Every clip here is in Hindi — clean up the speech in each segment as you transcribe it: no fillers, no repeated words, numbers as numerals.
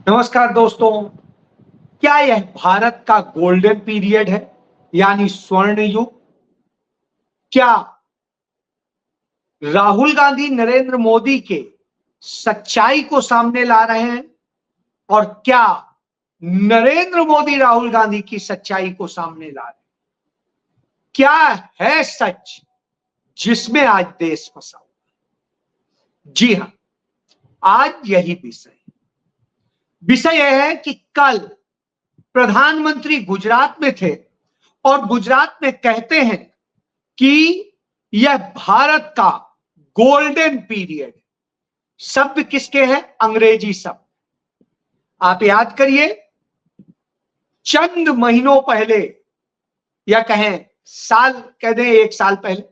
नमस्कार दोस्तों। क्या यह भारत का गोल्डन पीरियड है, यानी स्वर्ण युग? क्या राहुल गांधी नरेंद्र मोदी के सच्चाई को सामने ला रहे हैं? और क्या नरेंद्र मोदी राहुल गांधी की सच्चाई को सामने ला रहे हैं? क्या है सच जिसमें आज देश फंसा हुआ? जी हां, आज यही विषय यह है कि कल प्रधानमंत्री गुजरात में थे और गुजरात में कहते हैं कि यह भारत का गोल्डन पीरियड। शब्द किसके हैं? अंग्रेजी शब्द। आप याद करिए, चंद महीनों पहले या कहें साल, कह दें 1 साल पहले,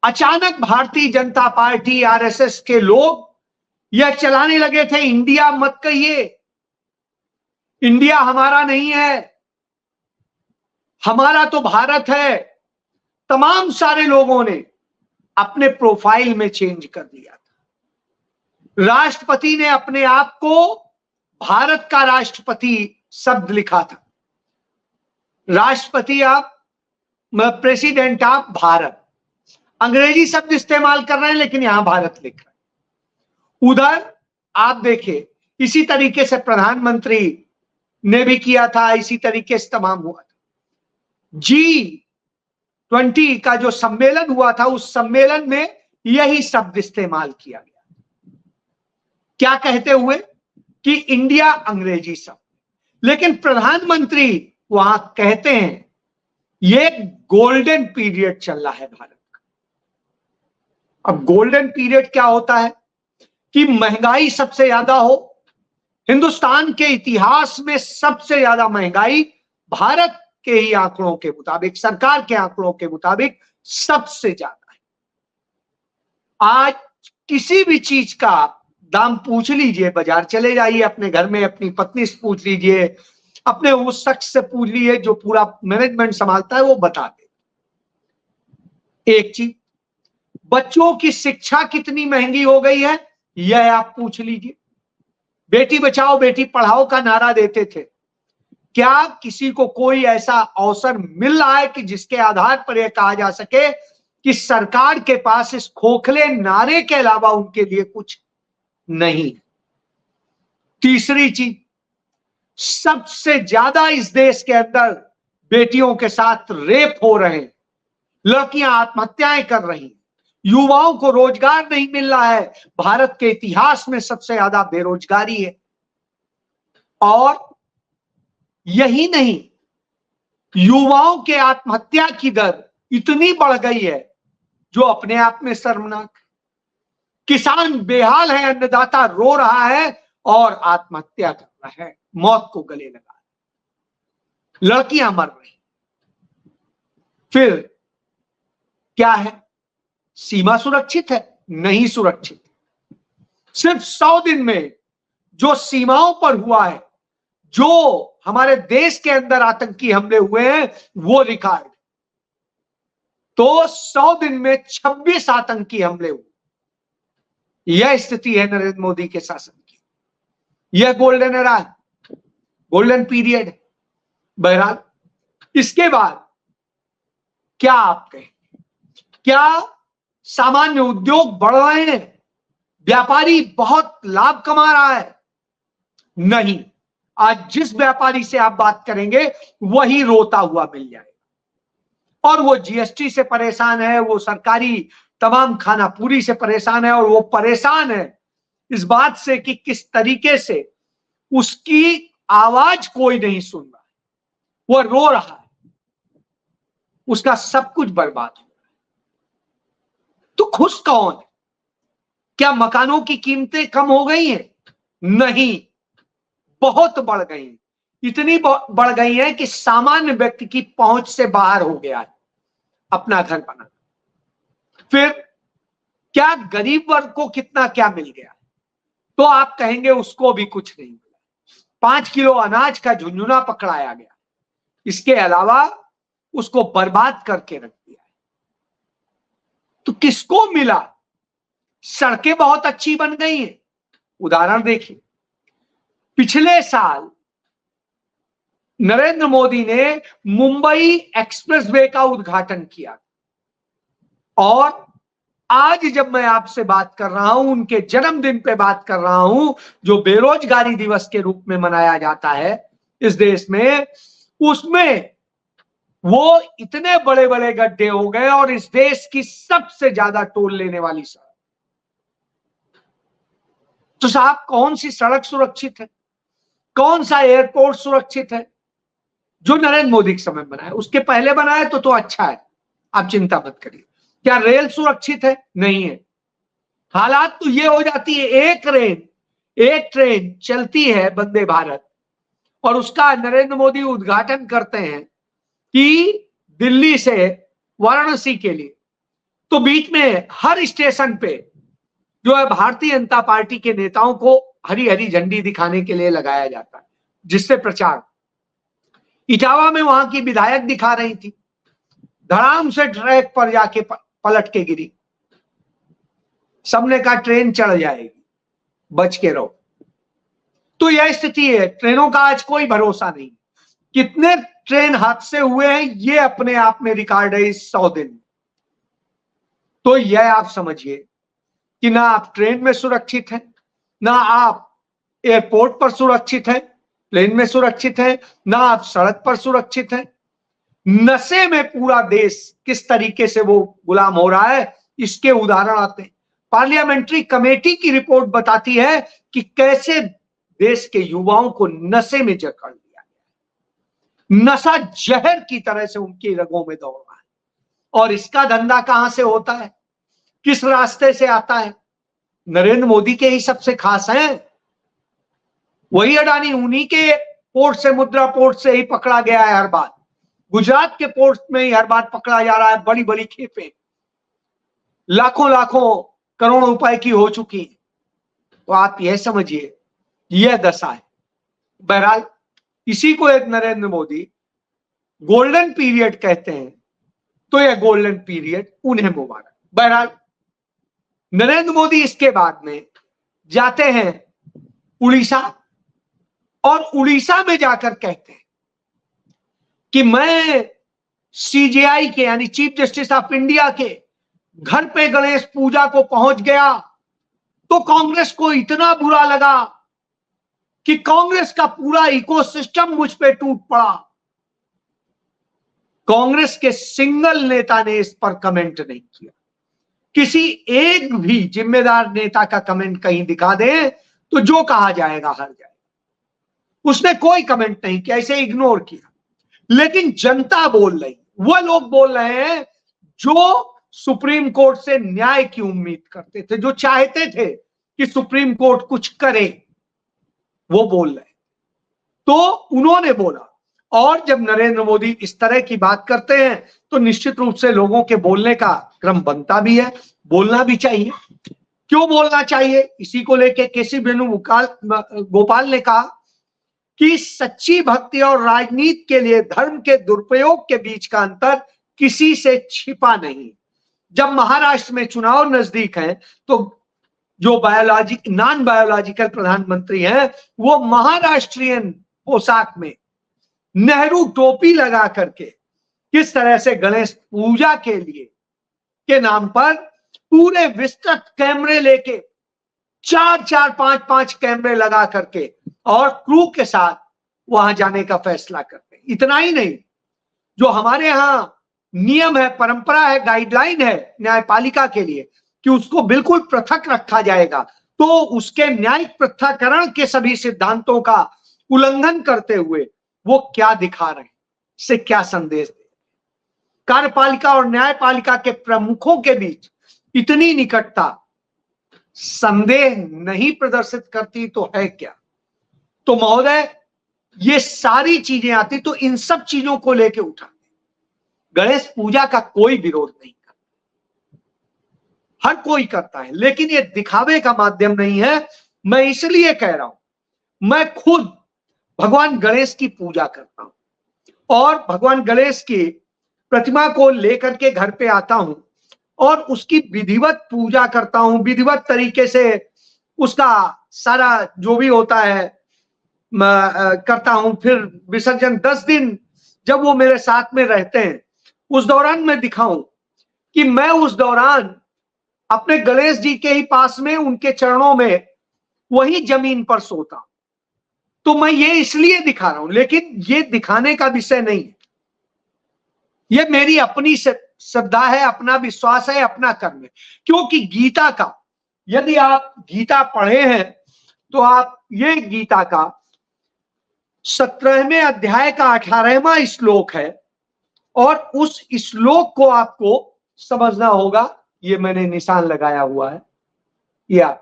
अचानक भारतीय जनता पार्टी आरएसएस के लोग यह चलाने लगे थे, इंडिया मत कहिए, इंडिया हमारा नहीं है, हमारा तो भारत है। तमाम सारे लोगों ने अपने प्रोफाइल में चेंज कर दिया था। राष्ट्रपति ने अपने आप को भारत का राष्ट्रपति शब्द लिखा था। राष्ट्रपति आप, प्रेसिडेंट ऑफ भारत, अंग्रेजी शब्द इस्तेमाल कर रहे हैं लेकिन यहां भारत लिख रहे हैं। उधर आप देखिए, इसी तरीके से प्रधानमंत्री ने भी किया था, इसी तरीके से तमाम हुआ था। G20 का जो सम्मेलन हुआ था, उस सम्मेलन में यही शब्द इस्तेमाल किया गया। क्या कहते हुए कि इंडिया अंग्रेजी शब्द, लेकिन प्रधानमंत्री वहां कहते हैं ये गोल्डन पीरियड चल रहा है भारत का। अब गोल्डन पीरियड क्या होता है कि महंगाई सबसे ज्यादा हो। हिंदुस्तान के इतिहास में सबसे ज्यादा महंगाई भारत के ही आंकड़ों के मुताबिक, सरकार के आंकड़ों के मुताबिक सबसे ज्यादा है। आज किसी भी चीज का दाम पूछ लीजिए, बाजार चले जाइए, अपने घर में अपनी पत्नी से पूछ लीजिए, अपने उस शख्स से पूछ लीजिए जो पूरा मैनेजमेंट संभालता है, वो बता दे। एक चीज, बच्चों की शिक्षा कितनी महंगी हो गई है, यह आप पूछ लीजिए। बेटी बचाओ बेटी पढ़ाओ का नारा देते थे, क्या किसी को कोई ऐसा अवसर मिल रहा है कि जिसके आधार पर यह कहा जा सके कि सरकार के पास इस खोखले नारे के अलावा उनके लिए कुछ नहीं? तीसरी चीज, सबसे ज्यादा इस देश के अंदर बेटियों के साथ रेप हो रहे हैं, लड़कियां आत्महत्याएं कर रही हैं, युवाओं को रोजगार नहीं मिल रहा है। भारत के इतिहास में सबसे ज्यादा बेरोजगारी है। और यही नहीं, युवाओं के आत्महत्या की दर इतनी बढ़ गई है जो अपने आप में शर्मनाक है। किसान बेहाल है, अन्नदाता रो रहा है और आत्महत्या कर रहा है, मौत को गले लगा है, लड़कियां मर रही। फिर क्या है? सीमा सुरक्षित है? नहीं सुरक्षित। सिर्फ 100 दिन में जो सीमाओं पर हुआ है, जो हमारे देश के अंदर आतंकी हमले हुए हैं, वो रिकॉर्ड। तो 100 दिन में 26 आतंकी हमले हुए। यह स्थिति है नरेंद्र मोदी के शासन की। यह गोल्डन एरा है, गोल्डन पीरियड है। बहरहाल, इसके बाद क्या आप कहें? क्या सामान्य उद्योग बढ़ रहे हैं, व्यापारी बहुत लाभ कमा रहा है? नहीं। आज जिस व्यापारी से आप बात करेंगे वही रोता हुआ मिल जाएगा। और वो जीएसटी से परेशान है, वो सरकारी तमाम खाना पूरी से परेशान है, और वो परेशान है इस बात से कि किस तरीके से उसकी आवाज कोई नहीं सुन रहा है, वो रो रहा है, उसका सब कुछ बर्बाद हो रहा है। तो खुश कौन है? क्या मकानों की कीमतें कम हो गई हैं? नहीं, बहुत बढ़ गई। इतनी बढ़ गई है कि सामान्य व्यक्ति की पहुंच से बाहर हो गया है अपना घर बनाना। फिर क्या गरीब वर्ग को कितना क्या मिल गया? तो आप कहेंगे उसको भी कुछ नहीं मिला। 5 किलो अनाज का झुंझुना पकड़ाया गया, इसके अलावा उसको बर्बाद करके रख दिया। तो किसको मिला? सड़कें बहुत अच्छी बन गई हैं। उदाहरण देखिए, पिछले साल नरेंद्र मोदी ने मुंबई एक्सप्रेसवे का उद्घाटन किया और आज जब मैं आपसे बात कर रहा हूं, उनके जन्मदिन पे बात कर रहा हूं, जो बेरोजगारी दिवस के रूप में मनाया जाता है इस देश में, उसमें वो इतने बड़े बड़े गड्ढे हो गए और इस देश की सबसे ज्यादा टोल लेने वाली सड़क। तो साहब, कौन सी सड़क सुरक्षित है, कौन सा एयरपोर्ट सुरक्षित है? जो नरेंद्र मोदी के समय बनाया, उसके पहले बनाया तो अच्छा है, आप चिंता मत करिए। क्या रेल सुरक्षित है? नहीं है। हालात तो ये हो जाती है, एक ट्रेन चलती है वंदे भारत और उसका नरेंद्र मोदी उद्घाटन करते हैं कि दिल्ली से वाराणसी के लिए, तो बीच में हर स्टेशन पे जो है भारतीय जनता पार्टी के नेताओं को हरी हरी झंडी दिखाने के लिए लगाया जाता है, जिससे प्रचार। इटावा में वहां की विधायक दिखा रही थी, धड़ाम से ट्रैक पर जाके पलट के गिरी। सबने कहा ट्रेन चढ़ जाएगी, बच के रहो। तो यह स्थिति है, ट्रेनों का आज कोई भरोसा नहीं। कितने ट्रेन हादसे हुए हैं ये अपने आप में रिकॉर्ड है इस 100 दिन में। तो यह आप समझिए कि ना आप ट्रेन में सुरक्षित हैं, ना आप एयरपोर्ट पर सुरक्षित हैं, प्लेन में सुरक्षित हैं, ना आप सड़क पर सुरक्षित हैं। नशे में पूरा देश किस तरीके से वो गुलाम हो रहा है, इसके उदाहरण आते हैं। पार्लियामेंट्री कमेटी की रिपोर्ट बताती है कि कैसे देश के युवाओं को नशे में जकड़ लिया गया। नशा जहर की तरह से उनकी रगों में दौड़ रहा है। और इसका धंधा कहां से होता है, किस रास्ते से आता है? नरेंद्र मोदी के ही सबसे खास हैं। वही अडानी, उन्हीं के पोर्ट से, मुद्रा पोर्ट से ही पकड़ा गया है हर बार। गुजरात के पोर्ट में ही हर बार पकड़ा जा रहा है। बड़ी बड़ी खेपें लाखों लाखों करोड़ रुपए की हो चुकी है। तो आप यह समझिए यह दशा है। बहरहाल इसी को एक नरेंद्र मोदी गोल्डन पीरियड कहते हैं, तो यह गोल्डन पीरियड उन्हें मुबारक। बहरहाल नरेंद्र मोदी इसके बाद में जाते हैं उड़ीसा और उड़ीसा में जाकर कहते हैं कि मैं सीजेआई के यानी चीफ जस्टिस ऑफ इंडिया के घर पे गणेश पूजा को पहुंच गया तो कांग्रेस को इतना बुरा लगा कि कांग्रेस का पूरा इकोसिस्टम मुझ पे टूट पड़ा। कांग्रेस के सिंगल नेता ने इस पर कमेंट नहीं किया। किसी एक भी जिम्मेदार नेता का कमेंट कहीं दिखा दे तो जो कहा जाएगा हर जाएगा। उसने कोई कमेंट नहीं किया, इसे इग्नोर किया। लेकिन जनता बोल रही, वो लोग बोल रहे हैं जो सुप्रीम कोर्ट से न्याय की उम्मीद करते थे, जो चाहते थे कि सुप्रीम कोर्ट कुछ करे, वो बोल रहे। तो उन्होंने बोला। और जब नरेंद्र मोदी इस तरह की बात करते हैं तो निश्चित रूप से लोगों के बोलने का क्रम बनता भी है, बोलना भी चाहिए। क्यों बोलना चाहिए? इसी को लेके केसी वेणुगोपाल ने कहा कि सच्ची भक्ति और राजनीति के लिए धर्म के दुरुपयोग के बीच का अंतर किसी से छिपा नहीं। जब महाराष्ट्र में चुनाव नजदीक है तो जो नॉन बायोलॉजिकल प्रधानमंत्री हैं वो महाराष्ट्रियन पोशाक में नेहरू टोपी लगा करके किस तरह से गणेश पूजा के लिए के नाम पर पूरे विस्तृत कैमरे लेके 4-5 कैमरे लगा करके और क्रू के साथ वहां जाने का फैसला करते हैं। इतना ही नहीं, जो हमारे यहां नियम है, परंपरा है, गाइडलाइन है न्यायपालिका के लिए कि उसको बिल्कुल पृथक रखा जाएगा, तो उसके न्यायिक पृथक्करण के सभी सिद्धांतों का उल्लंघन करते हुए वो क्या दिखा रहे हैं, से क्या संदेश दे। कार्यपालिका और न्यायपालिका के प्रमुखों के बीच इतनी निकटता संदेह नहीं प्रदर्शित करती तो है क्या? तो महोदय, ये सारी चीजें आती तो इन सब चीजों को लेके उठा। गणेश पूजा का कोई विरोध नहीं करता, हर कोई करता है, लेकिन ये दिखावे का माध्यम नहीं है। मैं इसलिए कह रहा हूं, मैं खुद भगवान गणेश की पूजा करता हूं और भगवान गणेश की प्रतिमा को लेकर के घर पे आता हूं और उसकी विधिवत पूजा करता हूं। विधिवत तरीके से उसका सारा जो भी होता है करता हूं, फिर विसर्जन 10 दिन जब वो मेरे साथ में रहते हैं, उस दौरान मैं दिखाऊं कि मैं उस दौरान अपने गणेश जी के ही पास में उनके चरणों में वही जमीन पर सोता। तो मैं ये इसलिए दिखा रहा हूं, लेकिन ये दिखाने का विषय नहीं है। ये मेरी अपनी श्रद्धा है, अपना विश्वास है, अपना कर्म है। क्योंकि गीता का, यदि आप गीता पढ़े हैं तो आप ये गीता का 17वें अध्याय का 18वां श्लोक है, और उस श्लोक को आपको समझना होगा। ये मैंने निशान लगाया हुआ है, ये आप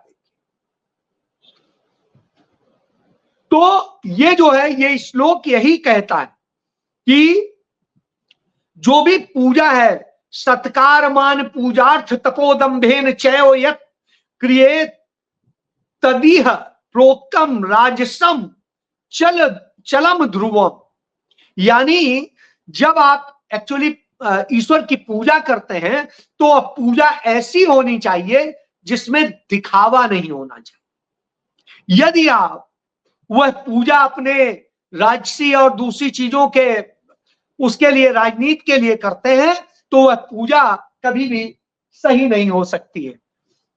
तो ये जो है, ये श्लोक यही कहता है कि जो भी पूजा है, सत्कार मान पूजार्थ तपोदंभेन चैव यत् क्रियेत तदीह प्रोक्तम राजसम चलम ध्रुवम। यानी जब आप एक्चुअली ईश्वर की पूजा करते हैं तो पूजा ऐसी होनी चाहिए जिसमें दिखावा नहीं होना चाहिए। यदि आप वह पूजा अपने राजसी और दूसरी चीजों के उसके लिए, राजनीति के लिए करते हैं, तो वह पूजा कभी भी सही नहीं हो सकती है।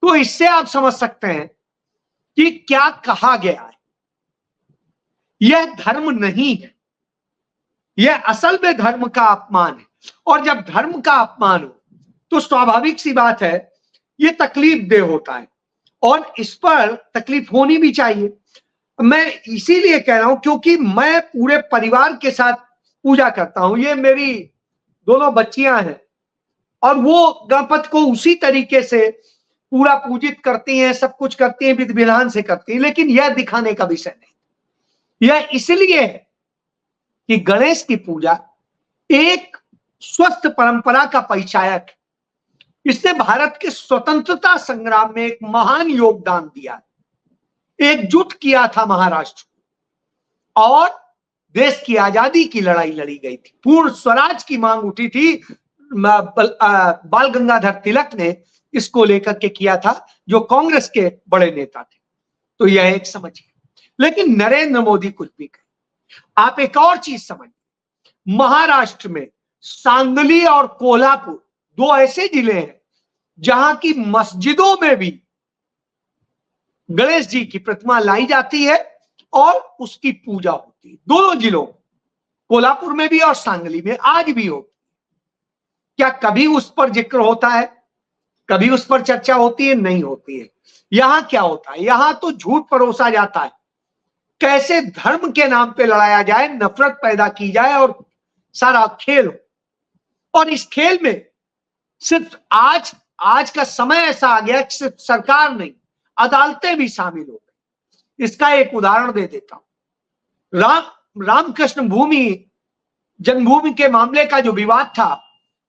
तो इससे आप समझ सकते हैं कि क्या कहा गया है। यह धर्म नहीं है, यह असल में धर्म का अपमान है। और जब धर्म का अपमान हो तो स्वाभाविक सी बात है, यह तकलीफ दे होता है, और इस पर तकलीफ होनी भी चाहिए। मैं इसीलिए कह रहा हूं क्योंकि मैं पूरे परिवार के साथ पूजा करता हूं। ये मेरी दोनों बच्चियां हैं और वो गणपति को उसी तरीके से पूरा पूजित करती हैं, सब कुछ करती हैं, विधि विधान से करती हैं। लेकिन यह दिखाने का विषय नहीं। यह इसलिए है कि गणेश की पूजा एक स्वस्थ परंपरा का परिचायक है। इसने भारत के स्वतंत्रता संग्राम में एक महान योगदान दिया, एकजुट किया था महाराष्ट्र, और देश की आजादी की लड़ाई लड़ी गई थी। पूर्ण स्वराज की मांग उठी थी। बाल गंगाधर तिलक ने इसको लेकर के किया था, जो कांग्रेस के बड़े नेता थे। तो यह एक समझिए। लेकिन नरेंद्र मोदी कुछ भी कहे, आप एक और चीज समझिए। महाराष्ट्र में सांगली और कोल्हापुर दो ऐसे जिले हैं जहां की मस्जिदों में भी गणेश जी की प्रतिमा लाई जाती है और उसकी पूजा होती है। दोनों जिलों, कोल्हापुर में भी और सांगली में आज भी होती है। क्या कभी उस पर जिक्र होता है? कभी उस पर चर्चा होती है? नहीं होती है। यहां क्या होता है? यहां तो झूठ परोसा जाता है, कैसे धर्म के नाम पे लड़ाया जाए, नफरत पैदा की जाए और सारा खेल हो। और इस खेल में सिर्फ आज का समय ऐसा आ गया कि सिर्फ सरकार नहीं, अदालतें भी शामिल हो गई। इसका एक उदाहरण दे देता हूं। रामकृष्ण भूमि जन्मभूमि के मामले का जो विवाद था,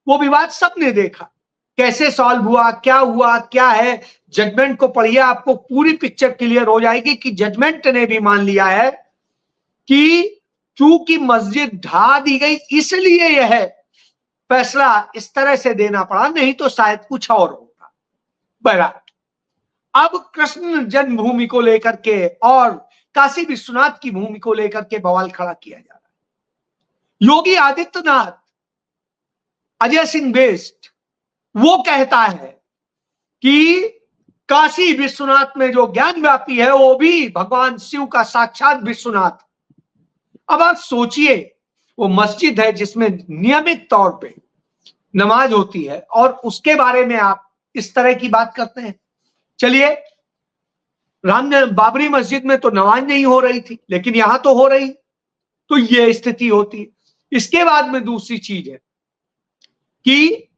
वो विवाद सबने देखा कैसे सॉल्व हुआ, क्या है। जजमेंट को पढ़िए, आपको पूरी पिक्चर क्लियर हो जाएगी कि जजमेंट ने भी मान लिया है कि चूंकि मस्जिद ढा दी गई इसलिए यह फैसला इस तरह से देना पड़ा, नहीं तो शायद कुछ और होता। बहरहाल, अब कृष्ण जन्मभूमि को लेकर के और काशी विश्वनाथ की भूमि को लेकर के बवाल खड़ा किया जा रहा है। योगी आदित्यनाथ, अजय सिंह बेस्ट, वो कहता है कि काशी विश्वनाथ में जो ज्ञान व्यापी है वो भी भगवान शिव का साक्षात विश्वनाथ। अब आप सोचिए, वो मस्जिद है जिसमें नियमित तौर पे नमाज होती है और उसके बारे में आप इस तरह की बात करते हैं। चलिए, बाबरी मस्जिद में तो नमाज नहीं हो रही थी, लेकिन यहां तो हो रही, तो ये स्थिति होती है। इसके बाद में दूसरी चीज है कि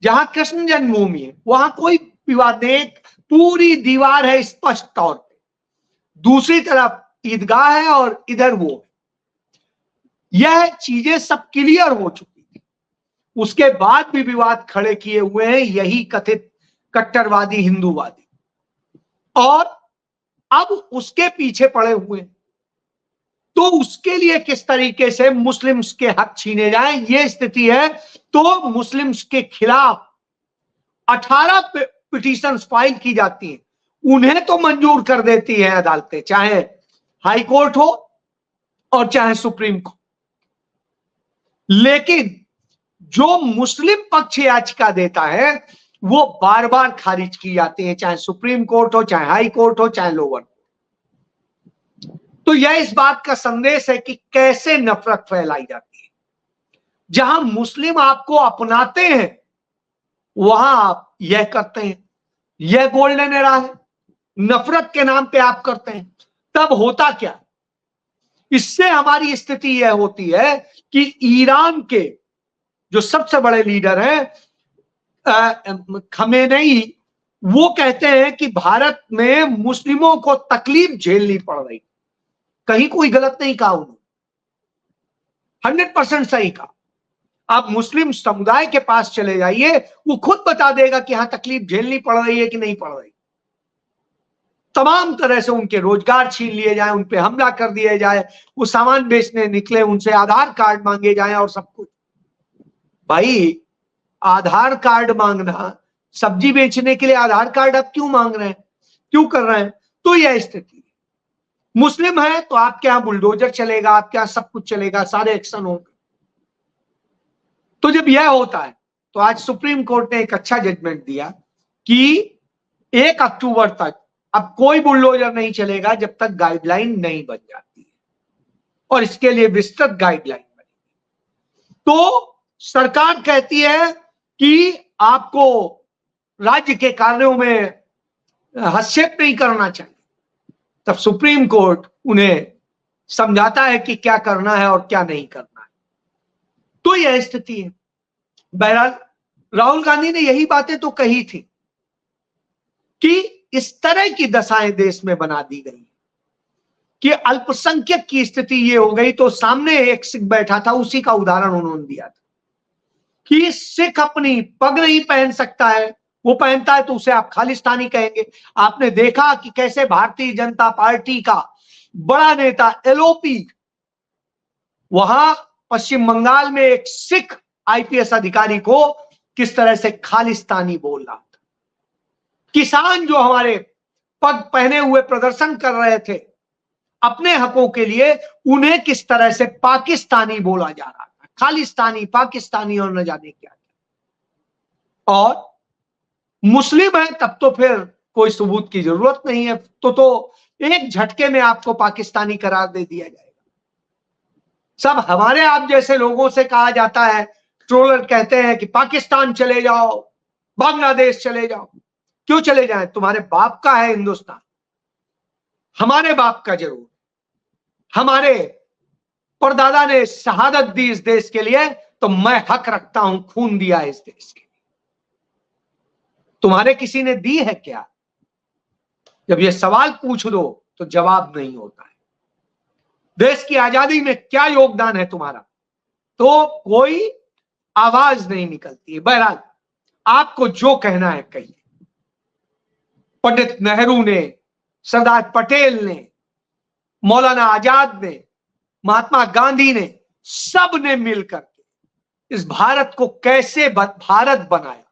जहां कृष्ण जन्मभूमि है वहां कोई विवाद नहीं, पूरी दीवार है स्पष्ट तौर पे, दूसरी तरफ ईदगाह है और इधर वो है। यह चीजें सब क्लियर हो चुकी थी, उसके बाद भी विवाद खड़े किए हुए हैं यही कथित कट्टरवादी हिंदूवादी, और अब उसके पीछे पड़े हुए हैं। तो उसके लिए किस तरीके से मुस्लिम्स के हक छीने जाएं, ये स्थिति है। तो मुस्लिम्स के खिलाफ 18 पिटीशन फाइल की जाती हैं, उन्हें तो मंजूर कर देती है अदालतें, चाहे हाई कोर्ट हो और चाहे सुप्रीम कोर्ट। लेकिन जो मुस्लिम पक्ष याचिका देता है वो बार बार खारिज की जाती है, चाहे सुप्रीम कोर्ट हो, चाहे हाई कोर्ट हो, चाहे लोअर। तो यह इस बात का संदेश है कि कैसे नफरत फैलाई जाती है। जहां मुस्लिम आपको अपनाते हैं वहां आप यह करते हैं। यह गोल्डन एरा है, नफरत के नाम पे आप करते हैं। तब होता क्या, इससे हमारी स्थिति यह होती है कि ईरान के जो सबसे बड़े लीडर हैं खमेनेई, वो कहते हैं कि भारत में मुस्लिमों को तकलीफ झेलनी पड़ रही। कहीं कोई गलत नहीं कहा उन्होंने, 100% सही कहा। आप मुस्लिम समुदाय के पास चले जाइए, वो खुद बता देगा कि हाँ तकलीफ झेलनी पड़ रही है कि नहीं पड़ रही। तमाम तरह से उनके रोजगार छीन लिए जाए, उन पे हमला कर दिया जाए, वो सामान बेचने निकले उनसे आधार कार्ड मांगे जाए और सब कुछ। भाई आधार कार्ड मांगना, सब्जी बेचने के लिए आधार कार्ड आप क्यों मांग रहे हैं, क्यों कर रहे हैं? तो यह स्थिति है। मुस्लिम है तो आपके यहां बुलडोजर चलेगा, आपके यहां सब कुछ चलेगा, सारे एक्शन होंगे। तो जब यह होता है तो आज सुप्रीम कोर्ट ने एक अच्छा जजमेंट दिया कि 1 अक्टूबर तक अब कोई बुलडोजर नहीं चलेगा जब तक गाइडलाइन नहीं बन जाती है, और इसके लिए विस्तृत गाइडलाइन बनेगी। तो सरकार कहती है कि आपको राज्य के कार्यों में हस्तक्षेप नहीं करना चाहिए, तब सुप्रीम कोर्ट उन्हें समझाता है कि क्या करना है और क्या नहीं करना है। तो यह स्थिति है। बहरहाल राहुल गांधी ने यही बातें तो कही थी कि इस तरह की दशाएं देश में बना दी गई कि अल्पसंख्यक की स्थिति ये हो गई। तो सामने एक सिख बैठा था, उसी का उदाहरण उन्होंने दिया था कि सिख अपनी पग नहीं पहन सकता है, वो पहनता है तो उसे आप खालिस्तानी कहेंगे। आपने देखा कि कैसे भारतीय जनता पार्टी का बड़ा नेता एलओपी वहां पश्चिम बंगाल में एक सिख आईपीएस अधिकारी को किस तरह से खालिस्तानी बोल रहा था। किसान जो हमारे पग पहने हुए प्रदर्शन कर रहे थे अपने हकों के लिए, उन्हें किस तरह से पाकिस्तानी बोला जा रहा था, खालिस्तानी, पाकिस्तानी और न जाने क्या। और मुस्लिम है तब तो फिर कोई सबूत की जरूरत नहीं है, तो एक झटके में आपको पाकिस्तानी करार दे दिया जाएगा। सब हमारे आप जैसे लोगों से कहा जाता है, ट्रोलर कहते हैं कि पाकिस्तान चले जाओ, बांग्लादेश चले जाओ। क्यों चले जाएं? तुम्हारे बाप का है हिंदुस्तान, हमारे बाप का जरूर। हमारे परदादा ने शहादत दी इस देश के लिए, तो मैं हक रखता हूं, खून दिया इस देश के लिए। तुम्हारे किसी ने दी है क्या? जब ये सवाल पूछ दो तो जवाब नहीं होता है। देश की आजादी में क्या योगदान है तुम्हारा, तो कोई आवाज नहीं निकलती है। बहरहाल आपको जो कहना है कहिए। पंडित नेहरू ने, सरदार पटेल ने, मौलाना आजाद ने, महात्मा गांधी ने, सब ने मिलकर इस भारत को कैसे भारत बनाया।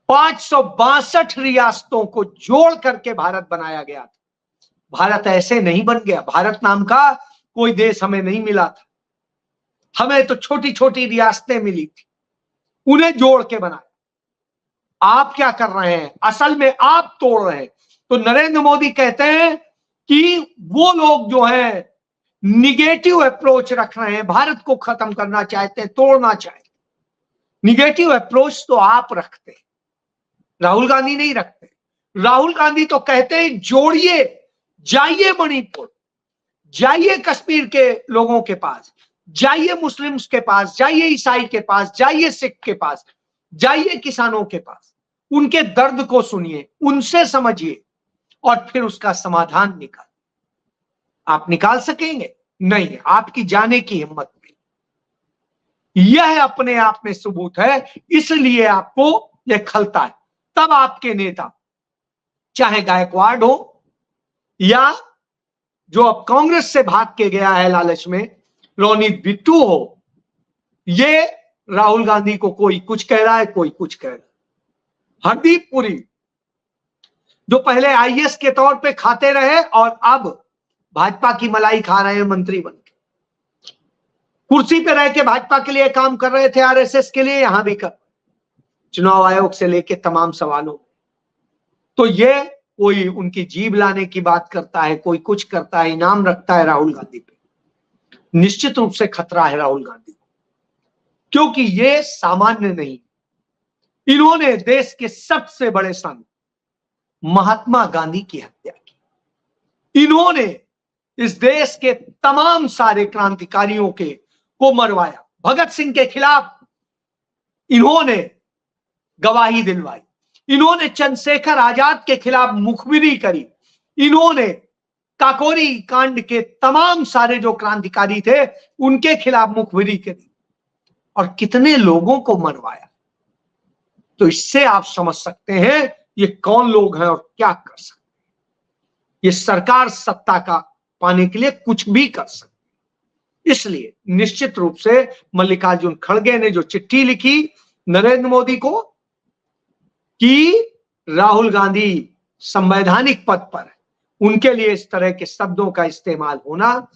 562 रियासतों को जोड़ करके भारत बनाया गया था। भारत ऐसे नहीं बन गया। भारत नाम का कोई देश हमें नहीं मिला था, हमें तो छोटी छोटी रियासतें मिली थी, उन्हें जोड़ के बनाया। आप क्या कर रहे हैं? असल में आप तोड़ रहे हैं। तो नरेंद्र मोदी कहते हैं कि वो लोग जो हैं निगेटिव अप्रोच रख रहे हैं, भारत को खत्म करना चाहते हैं, तोड़ना चाहते हैं। निगेटिव अप्रोच तो आप रखते हैं, राहुल गांधी नहीं रखते। राहुल गांधी तो कहते हैं जोड़िए, जाइए मणिपुर, जाइए कश्मीर के लोगों के पास, जाइए मुस्लिम्स के पास, जाइए ईसाई के पास, जाइए सिख के पास, जाइए किसानों के पास, उनके दर्द को सुनिए, उनसे समझिए और फिर उसका समाधान निकाल। आप निकाल सकेंगे? नहीं, आपकी जाने की हिम्मत नहीं। यह अपने आप में सबूत है, इसलिए आपको यह खलता है। तब आपके नेता, चाहे गायकवाड़ हो या जो अब कांग्रेस से भाग के गया है लालच में रोनित बिट्टू हो, ये राहुल गांधी को कोई कुछ कह रहा है, कोई कुछ कह रहा है। हरदीप पुरी जो पहले आईएएस के तौर पे खाते रहे और अब भाजपा की मलाई खा रहे हैं मंत्री बन के, कुर्सी पे रह के भाजपा के लिए काम कर रहे थे, आरएसएस के लिए, यहां भी कर, चुनाव आयोग से लेके तमाम सवालों। तो ये कोई उनकी जीभ लाने की बात करता है, कोई कुछ करता है, इनाम रखता है राहुल गांधी पे। निश्चित रूप से खतरा है राहुल गांधी को, क्योंकि ये सामान्य नहीं। इन्होंने देश के सबसे बड़े संत महात्मा गांधी की हत्या की। इन्होंने इस देश के तमाम सारे क्रांतिकारियों को मरवाया। भगत सिंह के खिलाफ इन्होंने गवाही दिलवाई। इन्होंने चंद्रशेखर आजाद के खिलाफ मुखबिरी करी। इन्होंने काकोरी कांड के तमाम सारे जो क्रांतिकारी थे उनके खिलाफ मुखबिरी करी और कितने लोगों को मरवाया। तो इससे आप समझ सकते हैं ये कौन लोग हैं और क्या कर सकते हैं। ये सरकार सत्ता का पाने के लिए कुछ भी कर सकती है। इसलिए निश्चित रूप से मल्लिकार्जुन खड़गे ने जो चिट्ठी लिखी नरेंद्र मोदी को कि राहुल गांधी संवैधानिक पद पर है, उनके लिए इस तरह के शब्दों का इस्तेमाल होना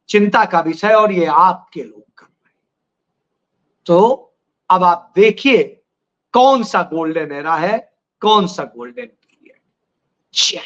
चिंता का विषय, और ये आपके लोग कर रहे हैं। तो अब आप देखिए कौन सा गोल्डन एरा है, कौन सा गोल्डन पीरियड। जय